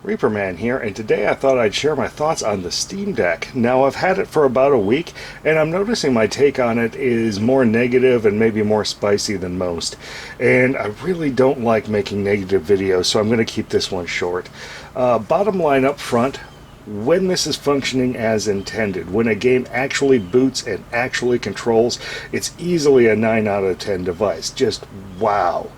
Reaperman here, and today I thought I'd share my thoughts on the Steam Deck. Now, I've had it for about a week, and I'm noticing my take on it is more negative and maybe more spicy than most. And I really don't like making negative videos, so I'm going to keep this one short. Bottom line up front, when this is functioning as intended, when a game actually boots and actually controls, it's easily a 9 out of 10 device. Just wow.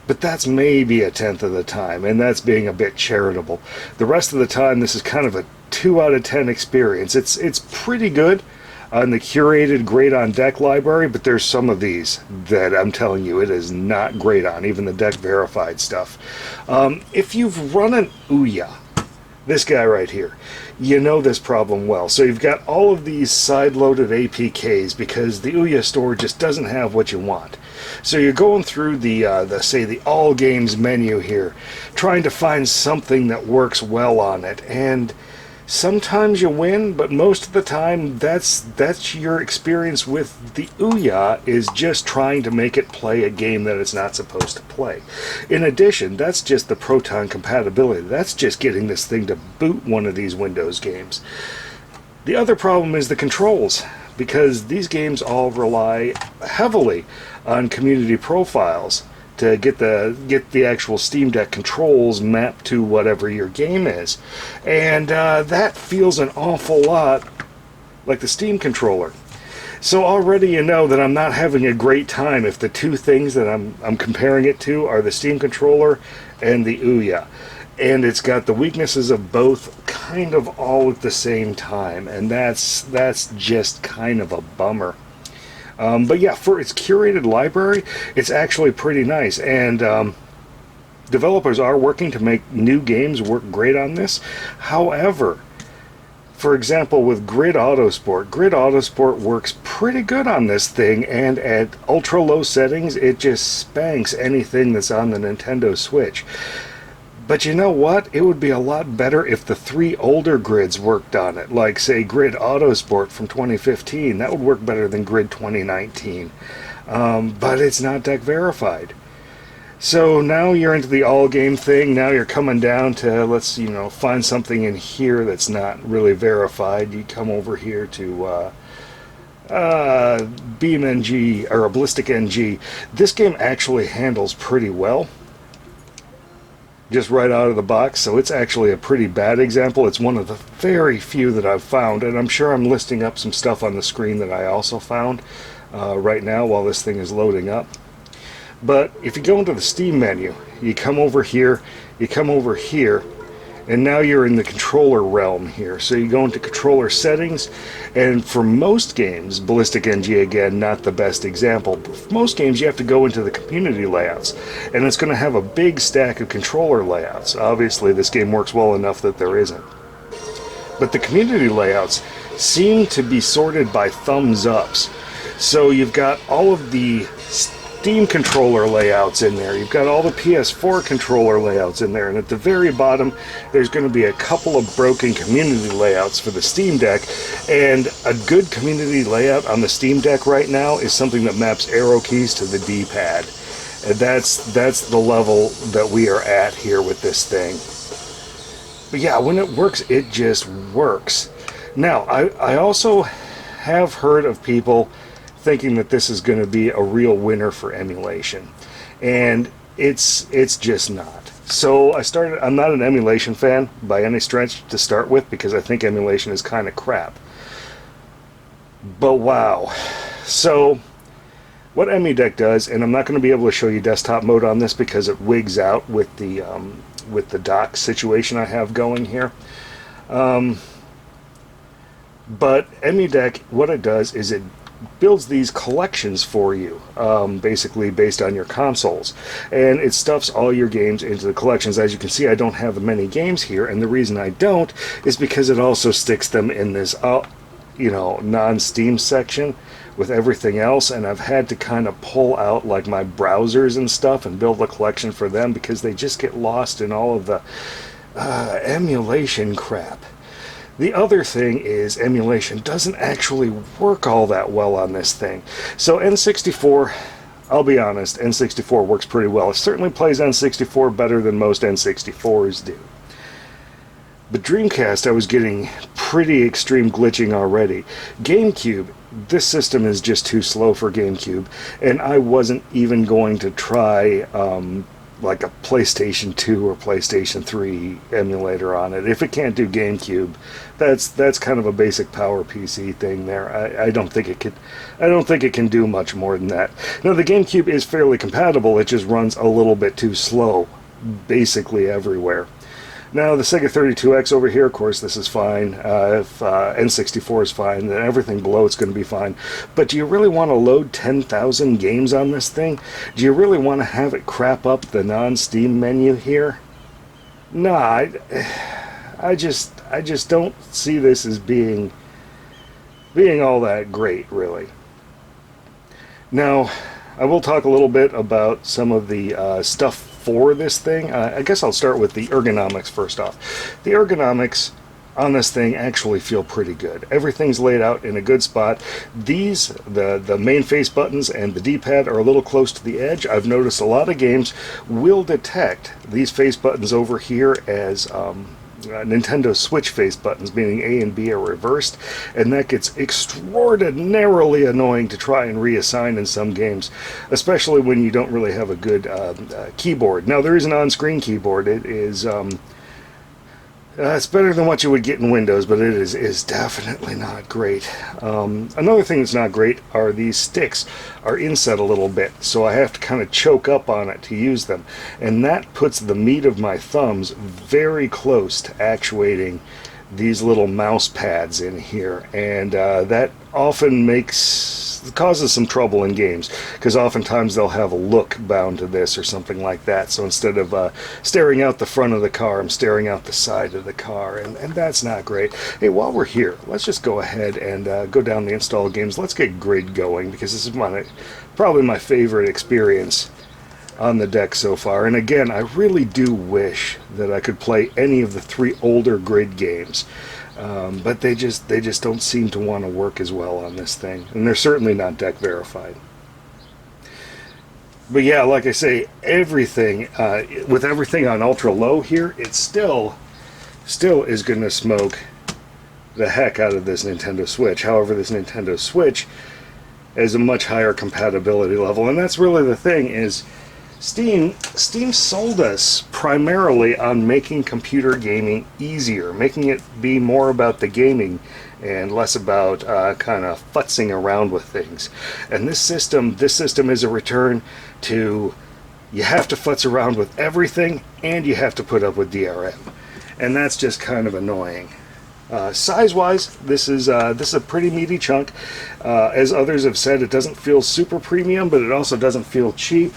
But that's maybe a tenth of the time, and that's being a bit charitable. The rest of the time, this is kind of a 2 out of 10 experience. It's pretty good on the curated great on deck library, but there's some of these that I'm telling you it is not great on, even the deck verified stuff. If you've run an OUYA, this guy right here, you know this problem well. So you've got all of these side-loaded APKs because the OUYA store just doesn't have what you want. So you're going through the all games menu here, trying to find something that works well on it, and sometimes you win, but most of the time that's your experience with the OUYA, is just trying to make it play a game that it's not supposed to play. In addition, that's just the Proton compatibility. That's just getting this thing to boot one of these Windows games. The other problem is the controls, because these games all rely heavily on community profiles to get the actual Steam Deck controls mapped to whatever your game is. And that feels an awful lot like the Steam controller. So already you know that I'm not having a great time if the two things that I'm comparing it to are the Steam controller and the OUYA. And it's got the weaknesses of both kind of all at the same time, and that's just kind of a bummer. But yeah, for its curated library, it's actually pretty nice, and developers are working to make new games work great on this. However, for example, with Grid Autosport works pretty good on this thing, and at ultra low settings, it just spanks anything that's on the Nintendo Switch. But you know what? It would be a lot better if the 3 older grids worked on it, like, say, Grid Autosport from 2015. That would work better than Grid 2019. But it's not deck verified. So now you're into the all-game thing. Now you're coming down to, let's, find something in here that's not really verified. You come over here to BeamNG, or a Ballistic NG. This game actually handles pretty well, just right out of the box, so it's actually a pretty bad example. It's one of the very few that I've found, and I'm sure I'm listing up some stuff on the screen that I also found right now while this thing is loading up. But if you go into the Steam menu, you come over here, and now you're in the controller realm here. So you go into controller settings, and for most games, Ballistic NG again, not the best example, but for most games you have to go into the community layouts, and it's going to have a big stack of controller layouts. Obviously this game works well enough that there isn't. But the community layouts seem to be sorted by thumbs ups. So you've got all of the Steam controller layouts in there, you've got all the PS4 controller layouts in there, and at the very bottom there's going to be a couple of broken community layouts for the Steam Deck. And a good community layout on the Steam Deck right now is something that maps arrow keys to the D-pad, and that's the level that we are at here with this thing. But yeah, when it works, it just works. Now I also have heard of people thinking that this is going to be a real winner for emulation, and it's just not. So I'm not an emulation fan by any stretch to start with, because I think emulation is kind of crap. But wow. So what EmuDeck does, and I'm not going to be able to show you desktop mode on this because it wigs out with the dock situation I have going here. But EmuDeck, what it does is it builds these collections for you, basically based on your consoles, and it stuffs all your games into the collections. As you can see, I don't have many games here, and the reason I don't is because it also sticks them in this non-Steam section with everything else, and I've had to kind of pull out like my browsers and stuff and build a collection for them because they just get lost in all of the emulation crap. The other thing is emulation doesn't actually work all that well on this thing. So N64, I'll be honest, N64 works pretty well. It certainly plays N64 better than most N64s do. But Dreamcast, I was getting pretty extreme glitching already. GameCube, this system is just too slow for GameCube, and I wasn't even going to try like a PlayStation 2 or PlayStation 3 emulator on it. If it can't do GameCube, that's kind of a basic power PC thing there. I don't think it could. I don't think it can do much more than that. Now the GameCube is fairly compatible. It just runs a little bit too slow, basically everywhere. Now the Sega 32X over here, of course, this is fine. If N64 is fine, then everything below it's going to be fine. But do you really want to load 10,000 games on this thing? Do you really want to have it crap up the non-Steam menu here? Nah, I just don't see this as being all that great, really. Now, I will talk a little bit about some of the stuff for this thing. I guess I'll start with the ergonomics first off. The ergonomics on this thing actually feel pretty good. Everything's laid out in a good spot. These, the main face buttons and the D-pad are a little close to the edge. I've noticed a lot of games will detect these face buttons over here as Nintendo Switch face buttons, meaning A and B are reversed, and that gets extraordinarily annoying to try and reassign in some games, especially when you don't really have a good keyboard. Now there is an on-screen keyboard. It is it's better than what you would get in Windows, but it is definitely not great. Another thing that's not great are these sticks are inset a little bit, so I have to kind of choke up on it to use them. And that puts the meat of my thumbs very close to actuating these little mouse pads in here. And that often causes some trouble in games, because oftentimes they'll have a look bound to this or something like that. So instead of staring out the front of the car, I'm staring out the side of the car, and that's not great. Hey, while we're here, let's just go ahead and go down the install games. Let's get Grid going, because this is probably my favorite experience on the deck so far. And again, I really do wish that I could play any of the 3 older Grid games. But they just don't seem to want to work as well on this thing, and they're certainly not deck verified. But yeah, like I say, everything with everything on ultra low here, it still is going to smoke the heck out of this Nintendo Switch. However, this Nintendo Switch has a much higher compatibility level, and that's really the thing. Is Steam sold us primarily on making computer gaming easier, making it be more about the gaming and less about kind of futzing around with things. And this system is a return to, you have to futz around with everything and you have to put up with DRM, and that's just kind of annoying. Size-wise, this is a pretty meaty chunk. As others have said, it doesn't feel super premium, but it also doesn't feel cheap.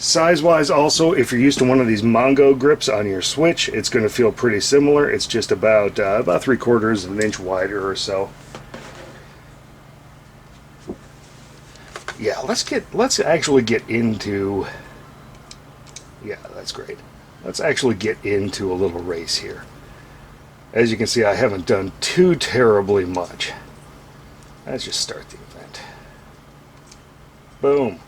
Size-wise also, if you're used to one of these Mongo grips on your Switch, it's going to feel pretty similar. It's just about 3/4 of an inch wider or so. Yeah, let's actually get into... Yeah, that's great. Let's actually get into a little race here. As you can see, I haven't done too terribly much. Let's just start the event. Boom.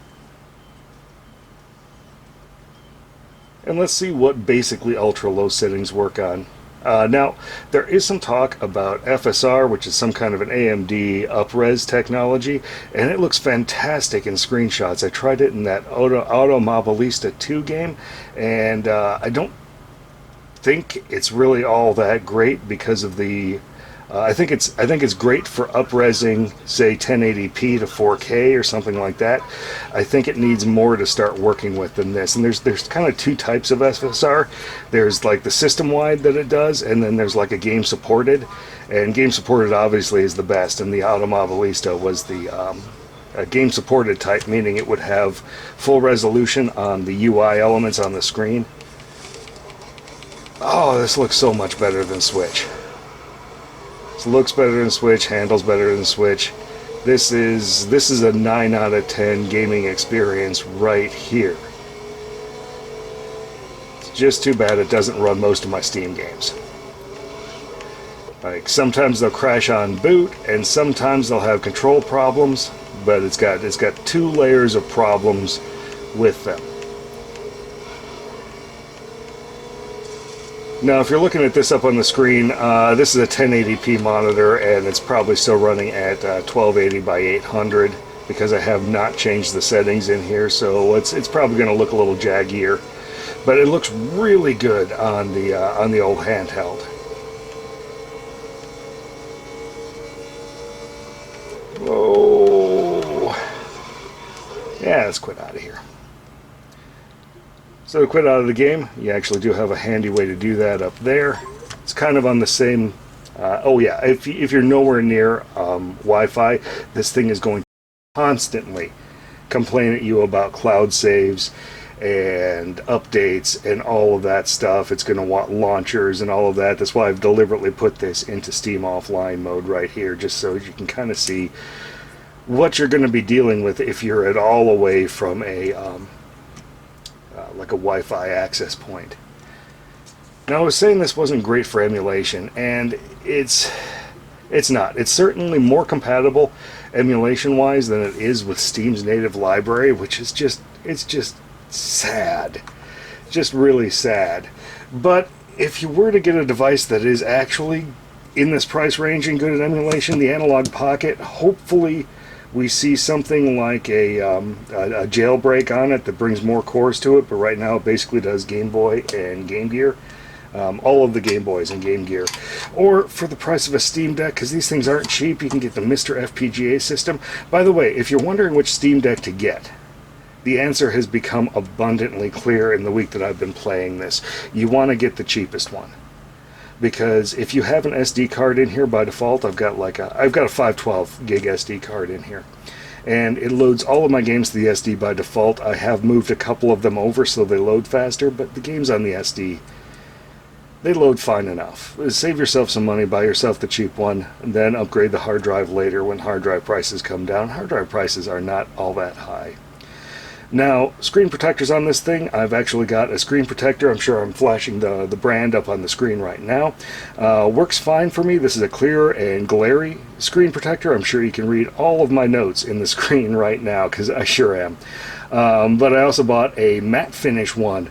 And let's see what basically ultra-low settings work on. Now, there is some talk about FSR, which is some kind of an AMD up-res technology, and it looks fantastic in screenshots. I tried it in that Automobilista 2 game, and I don't think it's really all that great because of the... I think it's great for up-resing, say, 1080p to 4K or something like that. I think it needs more to start working with than this. And there's kind of 2 types of FSR. There's like the system-wide that it does, and then there's like a game-supported. And game-supported obviously is the best, and the Automobilista was the game-supported type, meaning it would have full resolution on the UI elements on the screen. Oh, this looks so much better than Switch. Looks better than Switch, handles better than Switch. This is a 9 out of 10 gaming experience right here. It's just too bad it doesn't run most of my Steam games. Like, sometimes they'll crash on boot, and sometimes they'll have control problems, but it's got 2 layers of problems with them. Now, if you're looking at this up on the screen, this is a 1080p monitor, and it's probably still running at 1280 by 800 because I have not changed the settings in here, so it's probably going to look a little jaggier. But it looks really good on the old handheld. Whoa! Yeah, let's quit out of here. So to quit out of the game, you actually do have a handy way to do that up there. It's kind of on the same... oh yeah, if you're nowhere near Wi-Fi, this thing is going to constantly complain at you about cloud saves and updates and all of that stuff. It's going to want launchers and all of that. That's why I've deliberately put this into Steam Offline mode right here, just so you can kind of see what you're going to be dealing with if you're at all away from a like a Wi-Fi access point. Now, I was saying this wasn't great for emulation, and it's not. It's certainly more compatible emulation-wise than it is with Steam's native library, which is just sad. Just really sad. But if you were to get a device that is actually in this price range and good at emulation, the Analog Pocket, hopefully we see something like a jailbreak on it that brings more cores to it, but right now it basically does Game Boy and Game Gear. All of the Game Boys and Game Gear. Or for the price of a Steam Deck, because these things aren't cheap, you can get the Mr. FPGA system. By the way, if you're wondering which Steam Deck to get, the answer has become abundantly clear in the week that I've been playing this. You want to get the cheapest one. Because if you have an SD card in here by default, I've got a 512 gig SD card in here, and it loads all of my games to the SD by default. I have moved a couple of them over so they load faster, but the games on the SD, they load fine enough. Save yourself some money, buy yourself the cheap one, and then upgrade the hard drive later when hard drive prices come down. Hard drive prices are not all that high. Now, screen protectors on this thing, I've actually got a screen protector. I'm sure I'm flashing the brand up on the screen right now. Works fine for me. This is a clear and glary screen protector. I'm sure you can read all of my notes in the screen right now, because I sure am. But I also bought a matte finish one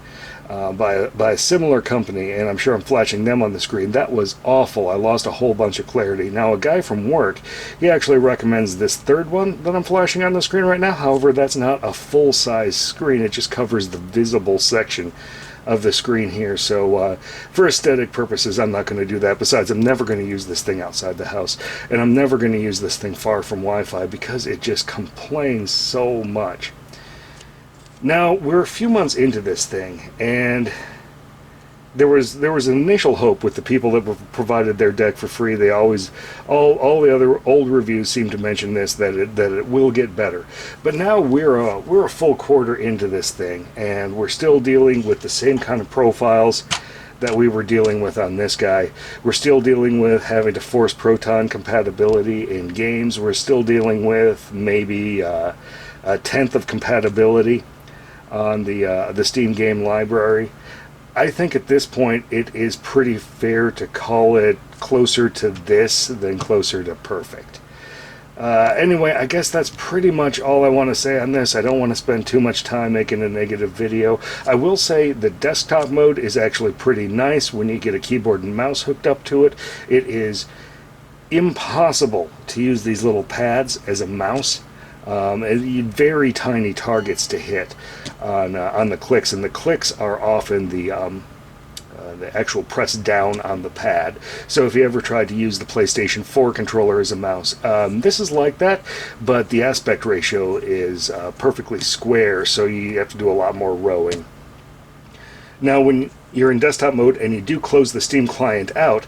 by a similar company, and I'm sure I'm flashing them on the screen. That was awful. I lost a whole bunch of clarity. Now, a guy from work, he actually recommends this third one that I'm flashing on the screen right now. However, that's not a full-size screen. It just covers the visible section of the screen here. So for aesthetic purposes, I'm not going to do that. Besides, I'm never going to use this thing outside the house, and I'm never going to use this thing far from Wi-Fi because it just complains so much. Now, we're a few months into this thing, and there was an initial hope with the people that provided their deck for free. They always, all the other old reviews seem to mention this, that it will get better. But now we're a full quarter into this thing, and we're still dealing with the same kind of profiles that we were dealing with on this guy. We're still dealing with having to force Proton compatibility in games. We're still dealing with maybe a tenth of compatibility on the Steam game library. I think at this point it is pretty fair to call it closer to this than closer to perfect. Anyway, I guess that's pretty much all I want to say on this. I don't want to spend too much time making a negative video. I will say the desktop mode is actually pretty nice when you get a keyboard and mouse hooked up to it. It is impossible to use these little pads as a mouse. Very tiny targets to hit on the clicks, and the clicks are often the actual press down on the pad. So if you ever tried to use the PlayStation 4 controller as a mouse, this is like that, but the aspect ratio is perfectly square, so you have to do a lot more rowing. Now, when you're in desktop mode and you do close the Steam client out,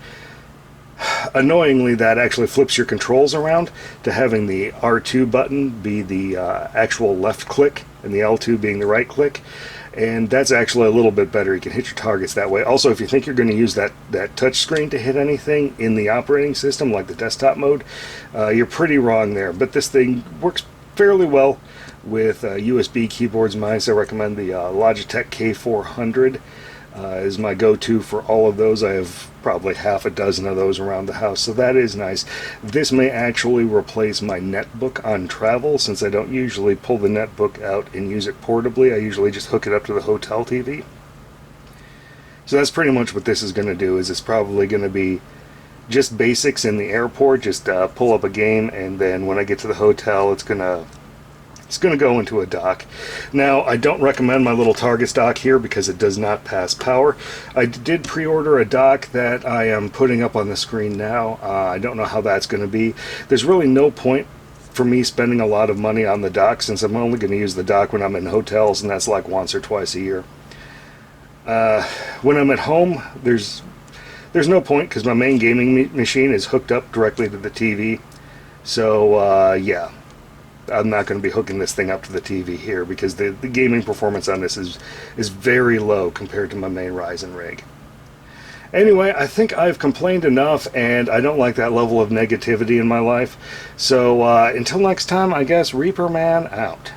annoyingly, that actually flips your controls around to having the R2 button be the actual left click and the L2 being the right click, and that's actually a little bit better. You can hit your targets that way. Also, if you think you're going to use that touch screen to hit anything in the operating system, like the desktop mode, you're pretty wrong there. But this thing works fairly well with USB keyboards and mice. I recommend the Logitech K400. Is my go-to for all of those. I have probably half a dozen of those around the house, so that is nice. This may actually replace my netbook on travel, since I don't usually pull the netbook out and use it portably. I usually just hook it up to the hotel TV. So that's pretty much what this is going to do. Is it's probably going to be just basics in the airport, just pull up a game, and then when I get to the hotel, it's gonna go into a dock. Now, I don't recommend my little Targus dock here because it does not pass power. I did pre-order a dock that I am putting up on the screen now. I don't know how that's going to be. There's really no point for me spending a lot of money on the dock, since I'm only going to use the dock when I'm in hotels, and that's like once or twice a year. When I'm at home, there's no point because my main gaming machine is hooked up directly to the TV. So yeah, I'm not going to be hooking this thing up to the TV here because the gaming performance on this is very low compared to my main Ryzen rig. Anyway, I think I've complained enough, and I don't like that level of negativity in my life. So until next time, I guess Reaper Man out.